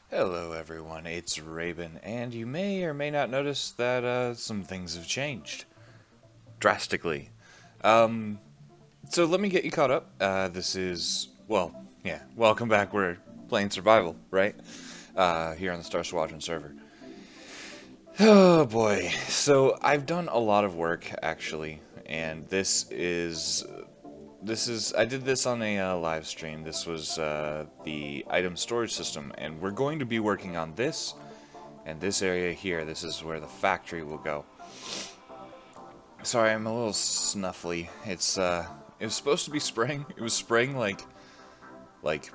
Hello everyone, it's Raven, and you may or may not notice that some things have changed. Drastically. Um, so let me get you caught up. Welcome back. We're playing survival, right? Here on the Squadron server. Oh boy. So I've done a lot of work, actually, and I did this on a live stream. This was the item storage system, and we're going to be working on this and this area here. This is where the factory will go. Sorry, I'm a little snuffly. It was supposed to be spring. It was spring like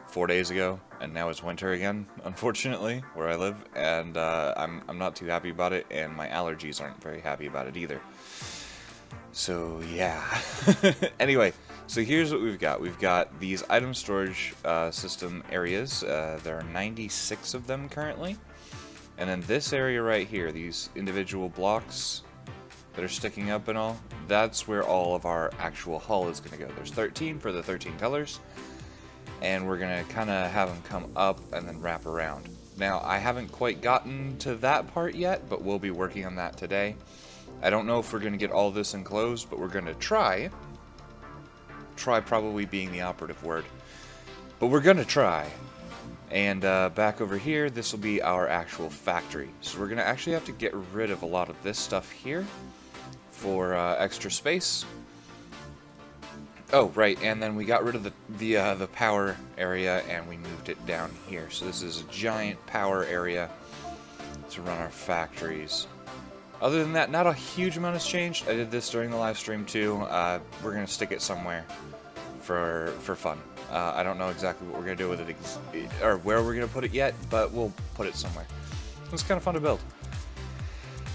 4 days ago, and now it's winter again, unfortunately, where I live, and I'm not too happy about it, and my allergies aren't very happy about it either. So yeah. Anyway, so here's what we've got. We've got these item storage system areas. There are 96 of them currently. And then this area right here, these individual blocks that are sticking up and all, that's where all of our actual hull is going to go. There's 13 for the 13 colors, and we're going to kind of have them come up and then wrap around. Now, I haven't quite gotten to that part yet, but we'll be working on that today. I don't know if we're going to get all this enclosed, but we're going to try. Try probably being the operative word. But we're going to try. And back over here, this will be our actual factory. So we're going to actually have to get rid of a lot of this stuff here for extra space. Oh, right, and then we got rid of the power area and we moved it down here. So this is a giant power area to run our factories. Other than that, not a huge amount has changed. I did this during the live stream too. We're going to stick it somewhere for fun. I don't know exactly what we're going to do with it, or where we're going to put it yet, but we'll put it somewhere. It's kind of fun to build.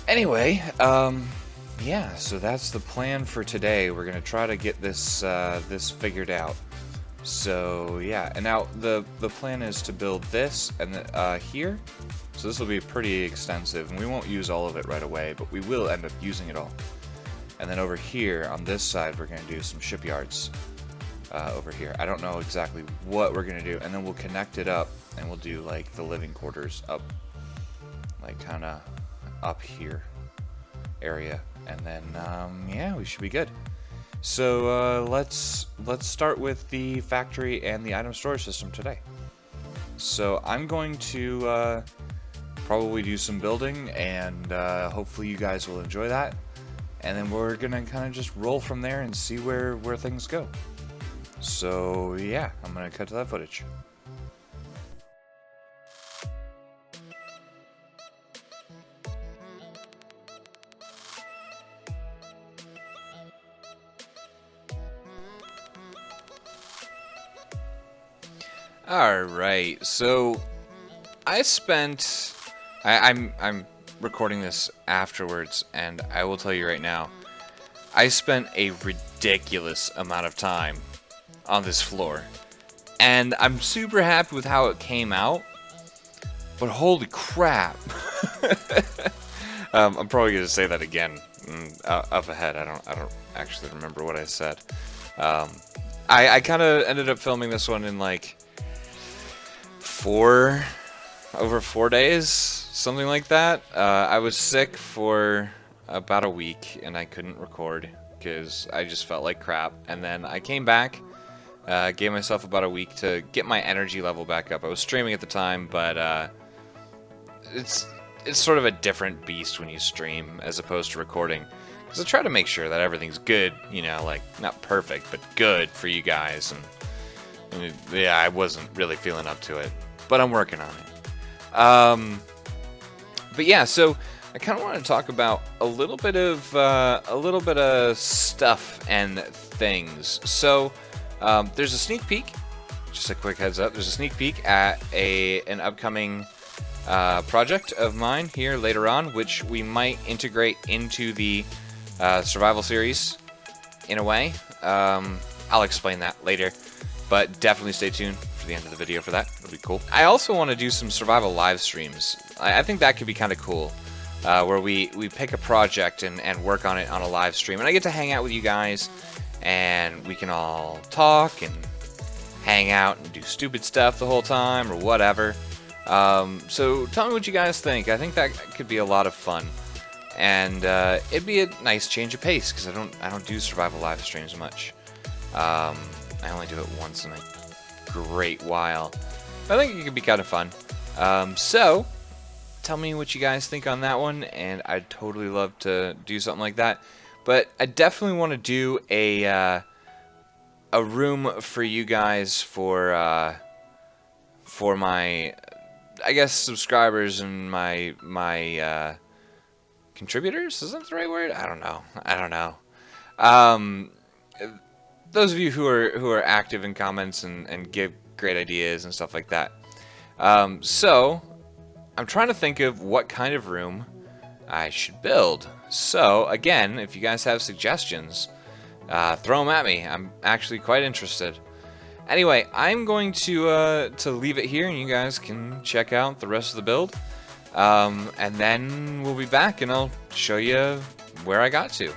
Anyway, yeah, so that's the plan for today. We're going to try to get this this figured out. So yeah, and now the plan is to build this and here. So this will be pretty extensive, and we won't use all of it right away, but we will end up using it all. And then over here, on this side, we're going to do some shipyards over here. I don't know exactly what we're going to do, and then we'll connect it up, and we'll do, like, the living quarters up, like, kind of up here area. And then, yeah, we should be good. So, let's start with the factory and the item storage system today. So, I'm going to probably do some building, and hopefully you guys will enjoy that. And then we're gonna kind of just roll from there and see where things go. So yeah, I'm gonna cut to that footage. Alright, so I'm recording this afterwards, and I will tell you right now, I spent a ridiculous amount of time on this floor, and I'm super happy with how it came out, but holy crap. I'm probably gonna say that again up ahead. I don't actually remember what I said. I kind of ended up filming this one in like over 4 days, something like that. I was sick for about a week and I couldn't record because I just felt like crap. And then I came back, gave myself about a week to get my energy level back up. I was streaming at the time, but it's sort of a different beast when you stream as opposed to recording. Because I try to make sure that everything's good, you know, like not perfect, but good for you guys. And yeah, I wasn't really feeling up to it, but I'm working on it. But yeah, so I kind of want to talk about a little bit of stuff and things. So there's a sneak peek, just a quick heads up. There's a sneak peek at an upcoming project of mine here later on, which we might integrate into the survival series in a way. I'll explain that later, but definitely stay tuned for the end of the video for that. It'll be cool. I also want to do some survival live streams. I think that could be kind of cool, where we pick a project and work on it on a live stream, and I get to hang out with you guys, and we can all talk and hang out and do stupid stuff the whole time or whatever. So tell me what you guys think. I think that could be a lot of fun, and it'd be a nice change of pace because I don't do survival live streams much. I only do it once in a great while. I think it could be kind of fun. So tell me what you guys think on that one, and I'd totally love to do something like that. But I definitely want to do a room for you guys for my, I guess, subscribers and my contributors. Is that the right word? I don't know. I don't know. Those of you who are active in comments and give great ideas and stuff like that. So I'm trying to think of what kind of room I should build. So again, if you guys have suggestions, throw them at me. I'm actually quite interested. Anyway, I'm going to leave it here, and you guys can check out the rest of the build. And then we'll be back, and I'll show you where I got to.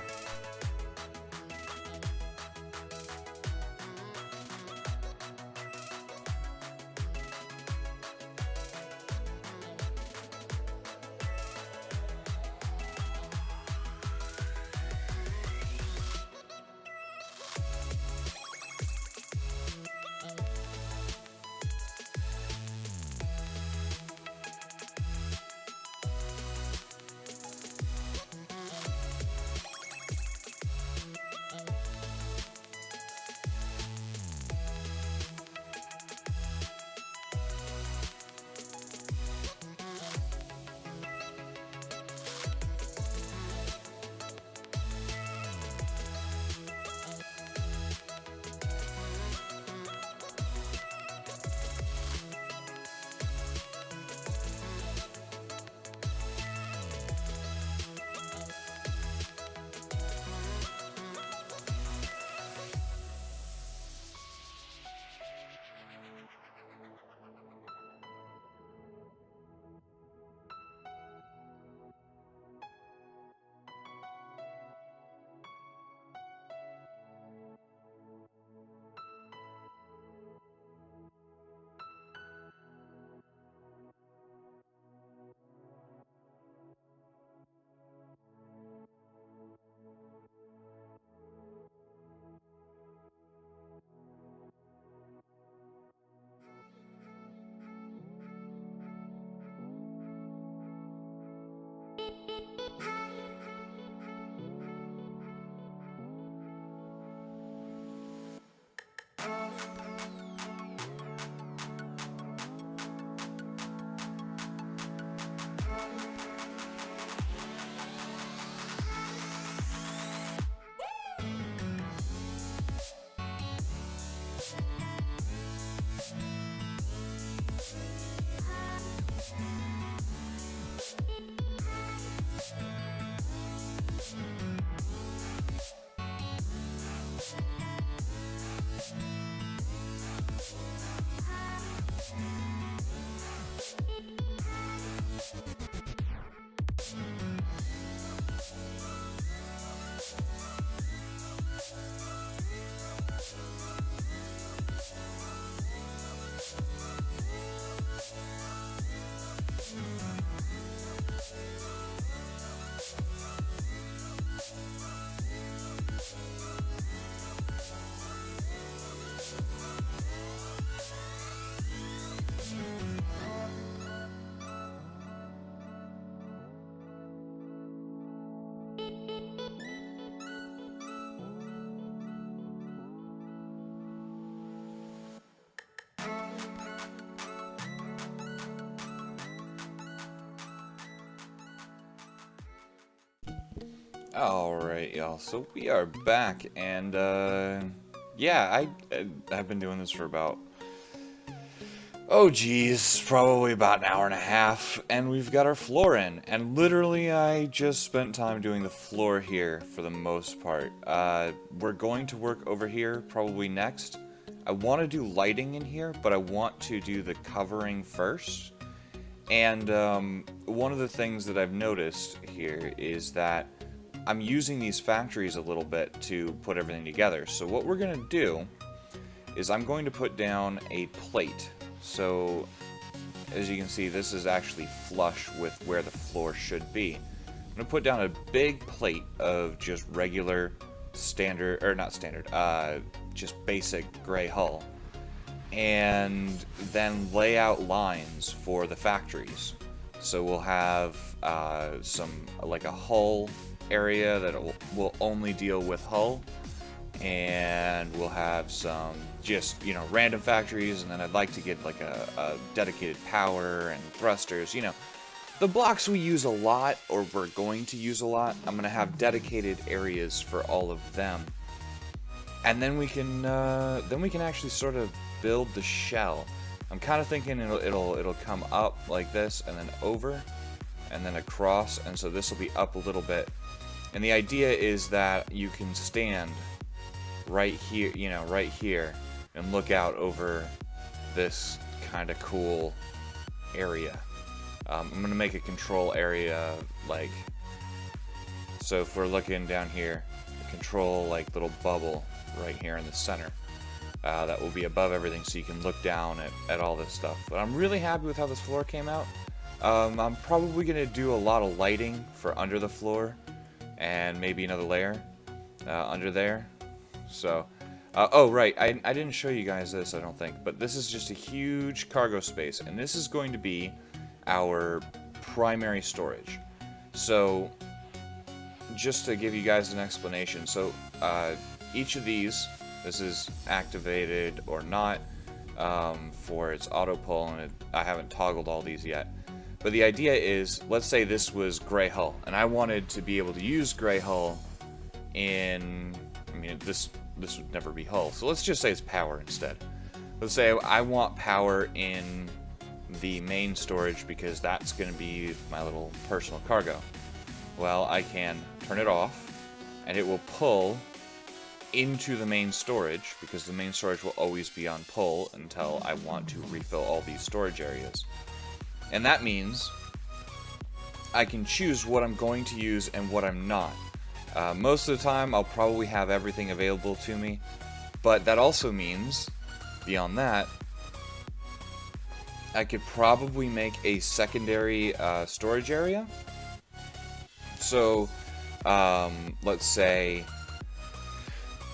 Alright, y'all, so we are back, and yeah, I've been doing this for about, oh geez, probably about an hour and a half, and we've got our floor in, and literally I just spent time doing the floor here for the most part. We're going to work over here probably next. I want to do lighting in here, but I want to do the covering first. And one of the things that I've noticed here is that I'm using these factories a little bit to put everything together. So what we're going to do is I'm going to put down a plate. So as you can see, this is actually flush with where the floor should be. I'm going to put down a big plate of just regular standard, or not standard, just basic gray hull. And then lay out lines for the factories. So we'll have like a hull area that will only deal with hull. And we'll have some just, you know, random factories, and then I'd like to get like a dedicated power and thrusters, you know. The blocks we use a lot, or we're going to use a lot, I'm going to have dedicated areas for all of them. And then we can actually sort of build the shell. I'm kind of thinking it'll come up like this, and then over, and then across, and so this will be up a little bit. And the idea is that you can stand right here, you know, right here, and look out over this kind of cool area. I'm going to make a control area, like, so if we're looking down here, a control, like, little bubble right here in the center. That will be above everything, so you can look down at all this stuff. But I'm really happy with how this floor came out. I'm probably going to do a lot of lighting for under the floor, and maybe another layer under there. So, oh right, I didn't show you guys this, I don't think, but this is just a huge cargo space, and this is going to be our primary storage. So, just to give you guys an explanation, so each of these, this is activated or not for its auto pull, and I haven't toggled all these yet. But the idea is, let's say this was gray hull, and I wanted to be able to use gray hull in, I mean, this would never be hull, so let's just say it's power instead. Let's say I want power in the main storage because that's going to be my little personal cargo. Well, I can turn it off, and it will pull into the main storage, because the main storage will always be on pull until I want to refill all these storage areas. And that means I can choose what I'm going to use and what I'm not. Most of the time I'll probably have everything available to me, but that also means, beyond that, I could probably make a secondary storage area. So, let's say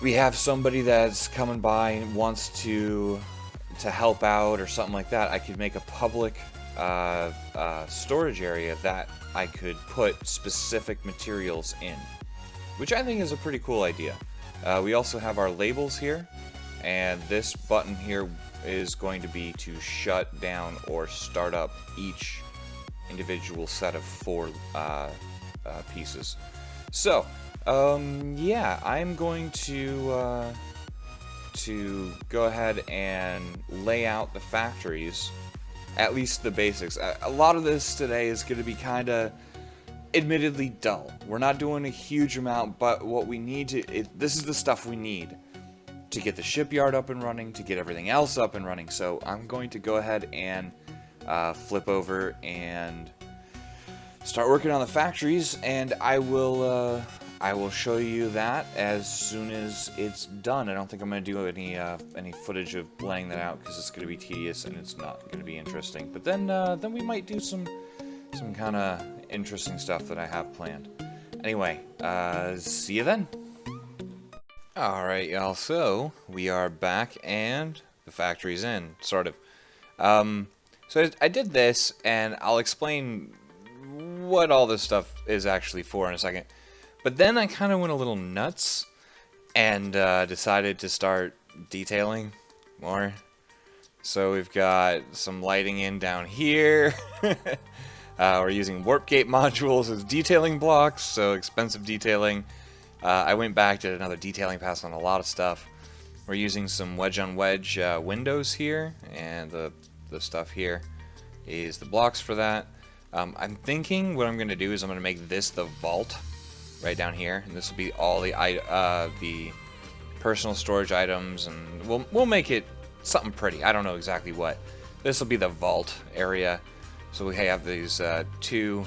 we have somebody that's coming by and wants to help out or something like that. I could make a public storage area that I could put specific materials in, which I think is a pretty cool idea. We also have our labels here, and this button here is going to be to shut down or start up each individual set of 4 pieces. So, yeah, I'm going to go ahead and lay out the factories, at least the basics. A lot of this today is going to be kind of, admittedly, dull. We're not doing a huge amount, but what we need to, this is the stuff we need to get the shipyard up and running, to get everything else up and running. So I'm going to go ahead and flip over and start working on the factories, and I will show you that as soon as it's done. I don't think I'm going to do any footage of laying that out because it's going to be tedious and it's not going to be interesting. But then we might do some kind of interesting stuff that I have planned. Anyway, see you then. Alright, y'all, so we are back and the factory's in, sort of. So I did this, and I'll explain what all this stuff is actually for in a second. But then I kind of went a little nuts and decided to start detailing more. So we've got some lighting in down here. We're using warp gate modules as detailing blocks, so expensive detailing. I went back, did another detailing pass on a lot of stuff. We're using some wedge-on-wedge windows here, and the stuff here is the blocks for that. I'm thinking what I'm going to do is I'm going to make this the vault right down here, and this will be all the personal storage items, and we'll make it something pretty. I don't know exactly what. This will be the vault area. So we have these 2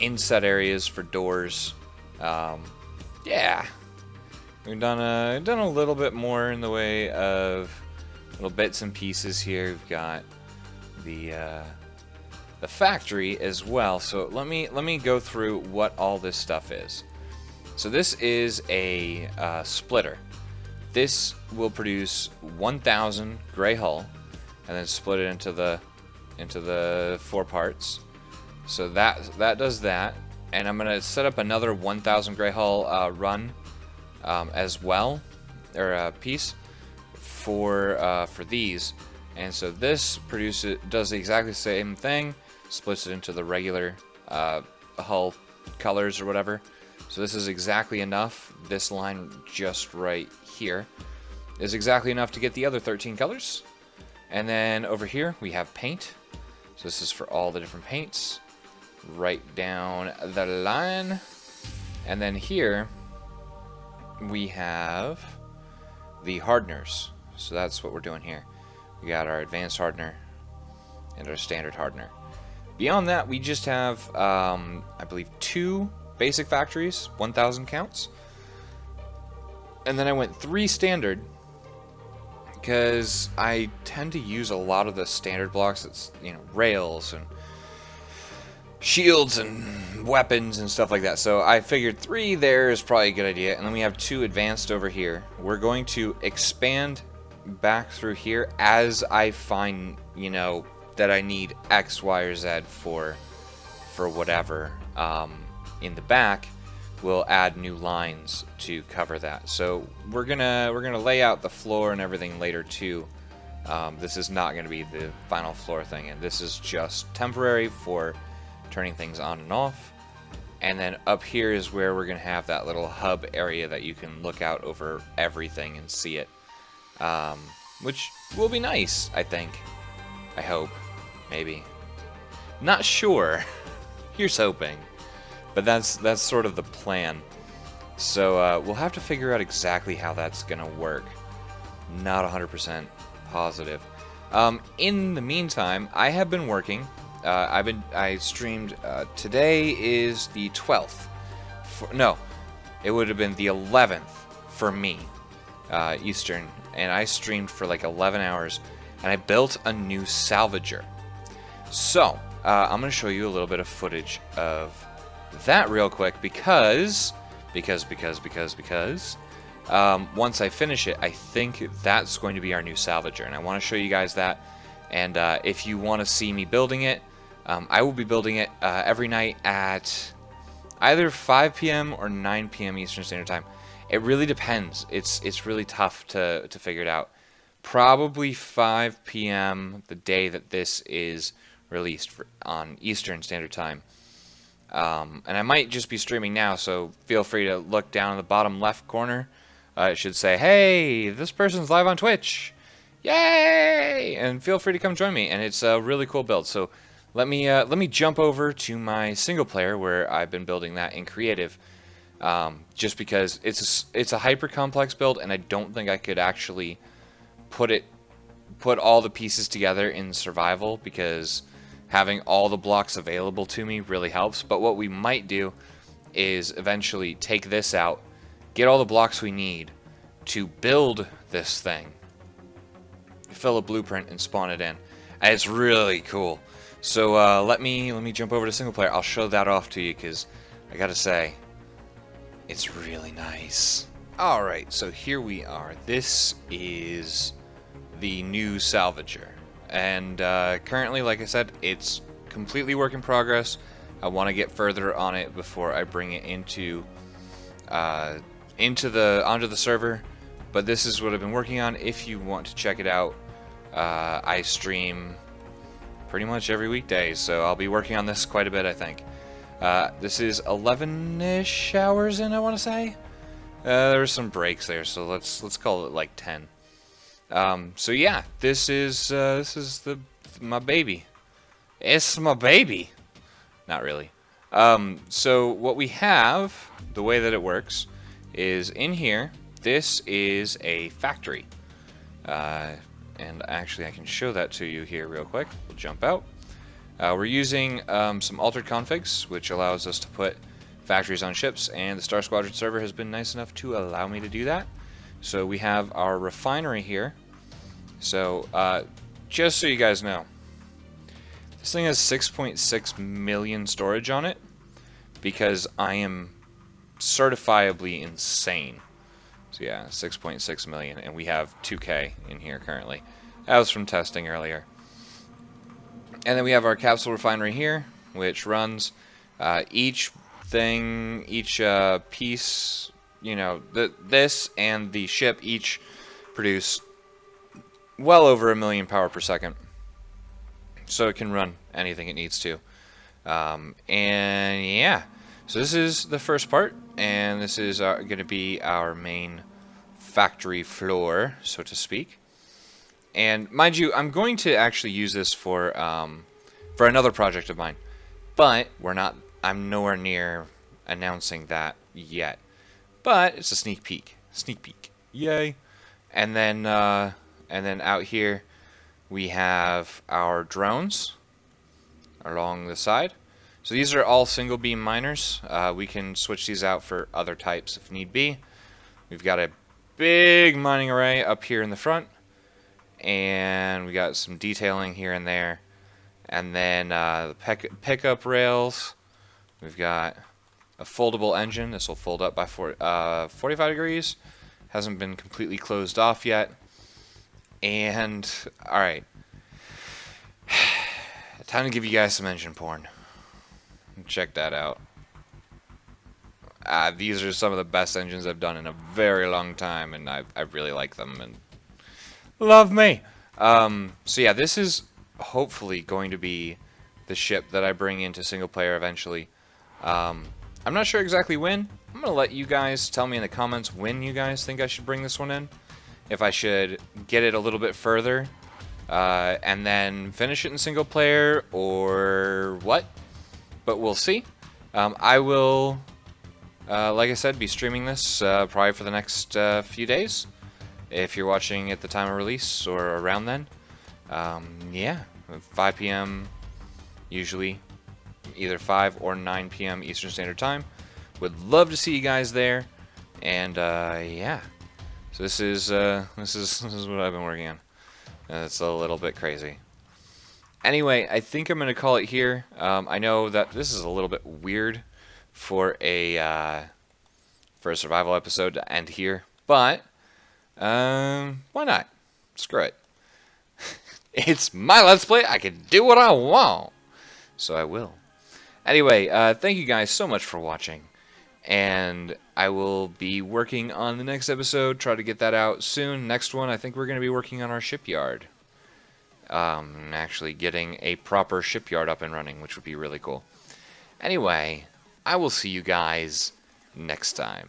inset areas for doors. Yeah, we've done a little bit more in the way of little bits and pieces here. We've got the factory as well. So let me go through what all this stuff is. So this is a splitter. This will produce 1,000 gray hull, and then split it into the 4 parts. So that does that, and I'm gonna set up another 1,000 gray hull run as well, or piece for these. And so this does exactly the same thing, splits it into the regular hull colors or whatever. So this is exactly enough. This line just right here is exactly enough to get the other 13 colors. And then over here we have paint. So this is for all the different paints right down the line. And then here we have the hardeners. So that's what we're doing here. We got our advanced hardener and our standard hardener. Beyond that, we just have, I believe, 2 basic factories, 1,000 counts. And then I went 3 standard, because I tend to use a lot of the standard blocks. It's, you know, rails and shields and weapons and stuff like that. So I figured 3 there is probably a good idea. And then we have 2 advanced over here. We're going to expand back through here as I find, you know, that I need X, Y, or Z for whatever. In the back, we'll add new lines to cover that. So we're gonna lay out the floor and everything later too. This is not gonna be the final floor thing, and this is just temporary for turning things on and off. And then up here is where we're gonna have that little hub area that you can look out over everything and see it. Which will be nice, I think. I hope. Maybe. Not sure. Here's hoping. But that's sort of the plan. So we'll have to figure out exactly how that's gonna work. Not 100% positive. In the meantime, I have been working. I streamed. Today is the 12th. No, it would have been the 11th for me, Eastern, and I streamed for like 11 hours, and I built a new salvager. So I'm gonna show you a little bit of footage of that real quick because once I finish it, I think that's going to be our new salvager, and I want to show you guys that. And if you want to see me building it, I will be building it every night at either 5 p.m. or 9 p.m. Eastern Standard Time. It really depends. It's really tough to figure it out. Probably 5 p.m. the day that this is released on Eastern Standard Time. And I might just be streaming now, so feel free to look down in the bottom left corner. It should say, "Hey, this person's live on Twitch! Yay!" And feel free to come join me. And it's a really cool build. So let me jump over to my single player where I've been building that in creative. Just because it's a hyper complex build, and I don't think I could actually put all the pieces together in survival, because having all the blocks available to me really helps. But what we might do is eventually take this out, get all the blocks we need to build this thing, fill a blueprint, and spawn it in. And it's really cool. So let me jump over to single player. I'll show that off to you, because I gotta say, it's really nice. Alright, so here we are. This is the new salvager. And currently, like I said, it's completely work in progress. I want to get further on it before I bring it onto the server. But this is what I've been working on. If you want to check it out, I stream pretty much every weekday, so I'll be working on this quite a bit, I think. This is 11-ish hours in, I want to say. There were some breaks there, so let's call it like 10. So yeah, this is my baby. It's my baby. Not really. So what we have, the way that it works, is in here. This is a factory, and actually I can show that to you here real quick. We'll jump out. We're using some altered configs, which allows us to put factories on ships, and the StarSquad server has been nice enough to allow me to do that. So we have our refinery here. So just so you guys know, This thing has 6.6 million storage on it because I am certifiably insane. So yeah, 6.6 million, and we have 2K in here currently. That was from testing earlier. And then we have our capsule refinery here, which runs each thing, each piece, you know, this and the ship each produce well over 1 million power per second. So it can run anything it needs to. And yeah, so this is the first part, and this is going to be our main factory floor, so to speak. And mind you, I'm going to actually use this for another project of mine, but I'm nowhere near announcing that yet. But it's a sneak peek. Sneak peek. Yay. And then out here we have our drones along the side. So these are all single beam miners. We can switch these out for other types if need be. We've got a big mining array up here in the front, and we got some detailing here and there. And then the pickup rails. We've got a foldable engine. This will fold up by 45 degrees. Hasn't been completely closed off yet. And, alright. Time to give you guys some engine porn. Check that out. These are some of the best engines I've done in a very long time, and I really like them, and love me. So yeah, this is hopefully going to be the ship that I bring into single player eventually. I'm not sure exactly when. I'm going to let you guys tell me in the comments when you guys think I should bring this one in. If I should get it a little bit further and then finish it in single player, or what. But we'll see. I will, like I said, be streaming this probably for the next few days. If you're watching at the time of release or around then. Yeah, 5 p.m. usually. Either 5 or 9 p.m. Eastern Standard Time. Would love to see you guys there. And yeah. So this is what I've been working on. It's a little bit crazy. Anyway, I think I'm gonna call it here. I know that this is a little bit weird for a survival episode to end here, but why not? Screw it. It's my Let's Play. I can do what I want, so I will. Anyway, thank you guys so much for watching, and I will be working on the next episode, try to get that out soon. Next one, I think we're going to be working on our shipyard. Actually getting a proper shipyard up and running, which would be really cool. Anyway, I will see you guys next time.